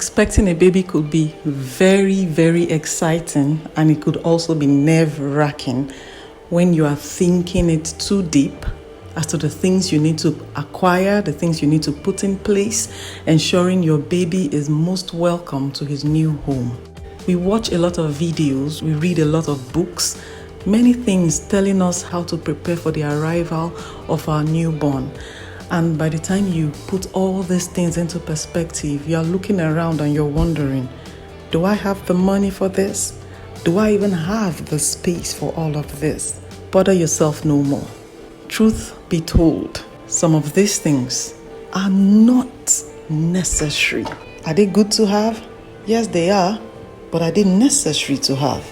Expecting a baby could be very, very exciting, and it could also be nerve-wracking when you are thinking it too deep as to the things you need to acquire, the things you need to put in place, ensuring your baby is most welcome to his new home. We watch a lot of videos, we read a lot of books, many things telling us how to prepare for the arrival of our newborn. And by the time you put all these things into perspective, you're looking around and you're wondering, do I have the money for this? Do I even have the space for all of this? Bother yourself no more. Truth be told, some of these things are not necessary. Are they good to have? Yes, they are. But are they necessary to have?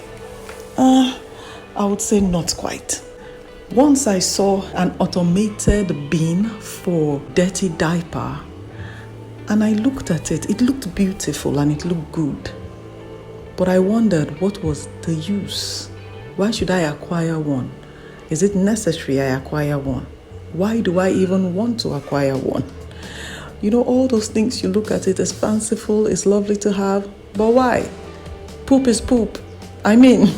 I would say not quite. Once I saw an automated bin for dirty diaper, and I looked at it. It looked beautiful and it looked good. But I wondered, what was the use? Why should I acquire one? Is it necessary I acquire one? Why do I even want to acquire one? You know, all those things, you look at it as fanciful, it's lovely to have, but why? Poop is poop. I mean,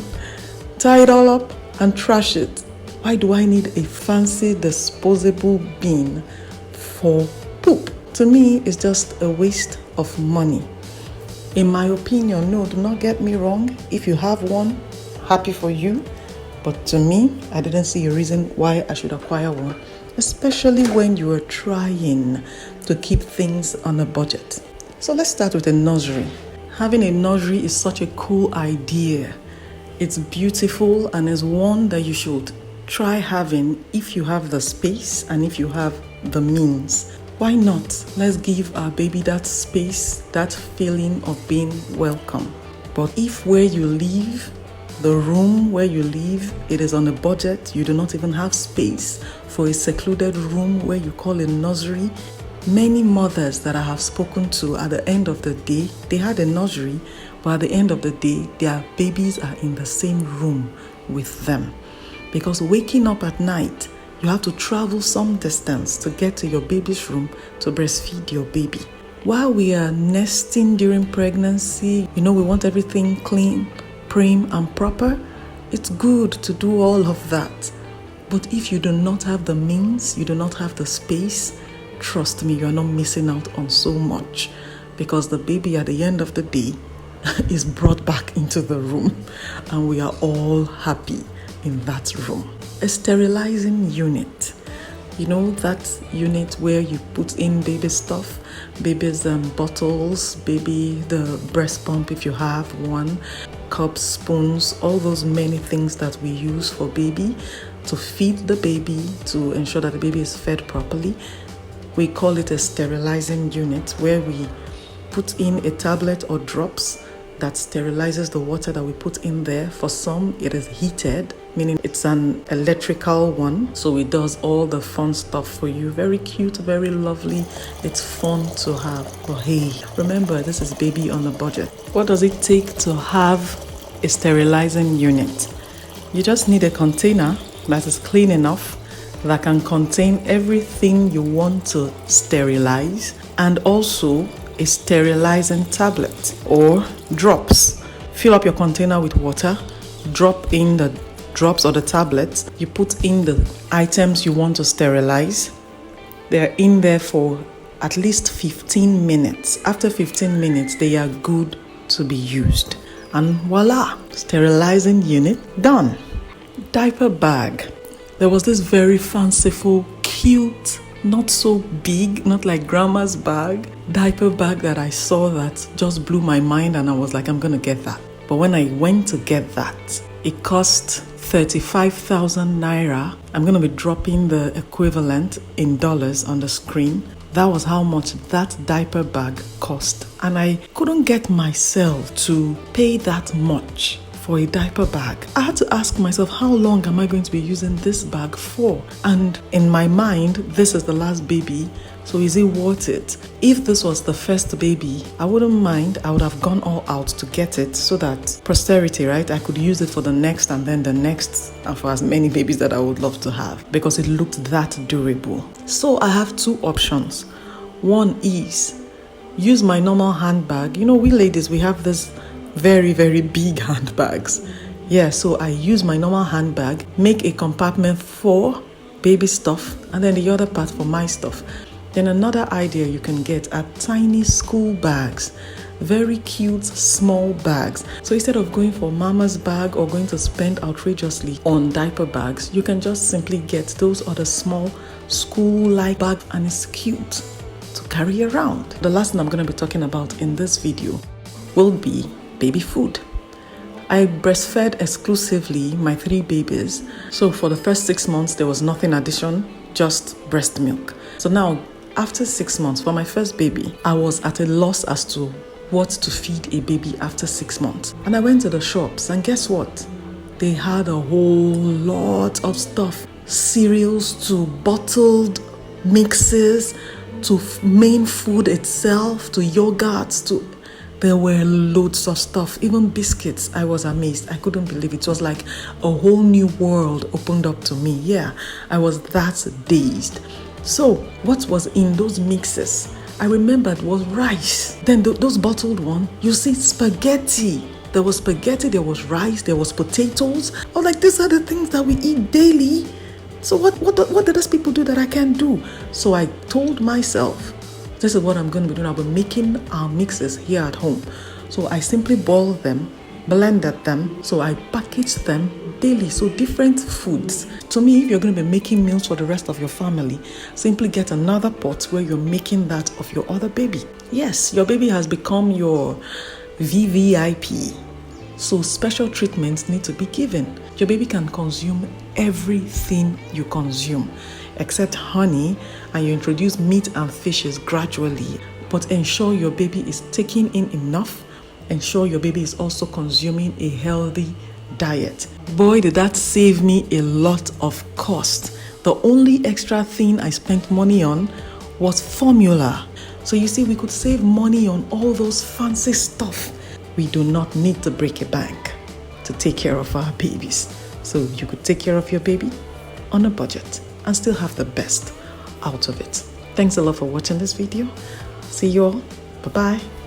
tie it all up and trash it. Why do I need a fancy disposable bin for poop? To me, it's just a waste of money. In my opinion, no, do not get me wrong. If you have one, happy for you. But to me, I didn't see a reason why I should acquire one, especially when you are trying to keep things on a budget. So let's start with a nursery. Having a nursery is such a cool idea. It's beautiful and is one that you should try having if you have the space and if you have the means. Why not? Let's give our baby that space, that feeling of being welcome. But if where you live, the room where you live, it is on a budget, you do not even have space for a secluded room where you call a nursery. Many mothers that I have spoken to, at the end of the day, they had a nursery, but at the end of the day, their babies are in the same room with them. Because waking up at night, you have to travel some distance to get to your baby's room to breastfeed your baby. While we are nesting during pregnancy, we want everything clean, prim and proper. It's good to do all of that. But if you do not have the means, you do not have the space, trust me, you are not missing out on so much. Because the baby at the end of the day is brought back into the room and we are all happy in that room. A sterilizing unit. That unit where you put in baby stuff, baby's bottles, the breast pump if you have one, cups, spoons, all those many things that we use for baby to feed the baby, to ensure that the baby is fed properly. We call it a sterilizing unit, where we put in a tablet or drops that sterilizes the water that we put in there. For some, it is heated, meaning it's an electrical one. So it does all the fun stuff for you. Very cute, very lovely. It's fun to have. But hey, remember, this is baby on a budget. What does it take to have a sterilizing unit? You just need a container that is clean enough, that can contain everything you want to sterilize, and also a sterilizing tablet or drops. Fill up your container with water, drop in the drops or the tablets, you put in the items you want to sterilize. They're in there for at least 15 minutes. After 15 minutes, they are good to be used. And voila, sterilizing unit done. Diaper bag. There was this very fanciful, cute, not so big, not like grandma's bag, diaper bag that I saw that just blew my mind, and I was like, I'm gonna get that. But when I went to get that, it cost 35,000 naira. I'm gonna be dropping the equivalent in dollars on the screen. That was how much that diaper bag cost. And I couldn't get myself to pay that much for a diaper bag. I had to ask myself, how long am I going to be using this bag for? And in my mind, this is the last baby, so is it worth it? If this was the first baby, I wouldn't mind. I would have gone all out to get it so that posterity, right? I could use it for the next and then the next, and for as many babies that I would love to have, because it looked that durable. So I have two options. One is use my normal handbag. You know, we ladies, we have this very, very big handbags. Yeah, so I use my normal handbag, make a compartment for baby stuff, and then the other part for my stuff. Then another idea you can get are tiny school bags. Very cute, small bags. So instead of going for mama's bag or going to spend outrageously on diaper bags, you can just simply get those other small school-like bags, and it's cute to carry around. The last thing I'm going to be talking about in this video will be baby food. I breastfed exclusively my 3 babies. So for the first 6 months, there was nothing addition, just breast milk. So now, after 6 months, for my first baby, I was at a loss as to what to feed a baby after 6 months. And I went to the shops, and guess what? They had a whole lot of stuff. Cereals to bottled mixes to main food itself to yogurts to... There were loads of stuff, even biscuits. I was amazed. I couldn't believe it. It was like a whole new world opened up to me. Yeah, I was that dazed. So what was in those mixes? I remembered was rice. Then those bottled ones, you see spaghetti. There was spaghetti, there was rice, there was potatoes. I was like, these are the things that we eat daily. So what do those people do that I can't do? So I told myself, this is what I'm going to be doing. I'll be making our mixes here at home. So I simply boiled them, blended them, so I packaged them daily. So different foods. To me, if you're going to be making meals for the rest of your family, simply get another pot where you're making that of your other baby. Yes, your baby has become your VVIP. So special treatments need to be given. Your baby can consume everything you consume, except honey, and you introduce meat and fishes gradually. But ensure your baby is taking in enough. Ensure your baby is also consuming a healthy diet. Boy, did that save me a lot of cost. The only extra thing I spent money on was formula. So you see, we could save money on all those fancy stuff. We do not need to break a bank to take care of our babies. So you could take care of your baby on a budget and still have the best out of it. Thanks a lot for watching this video. See you all. Bye-bye.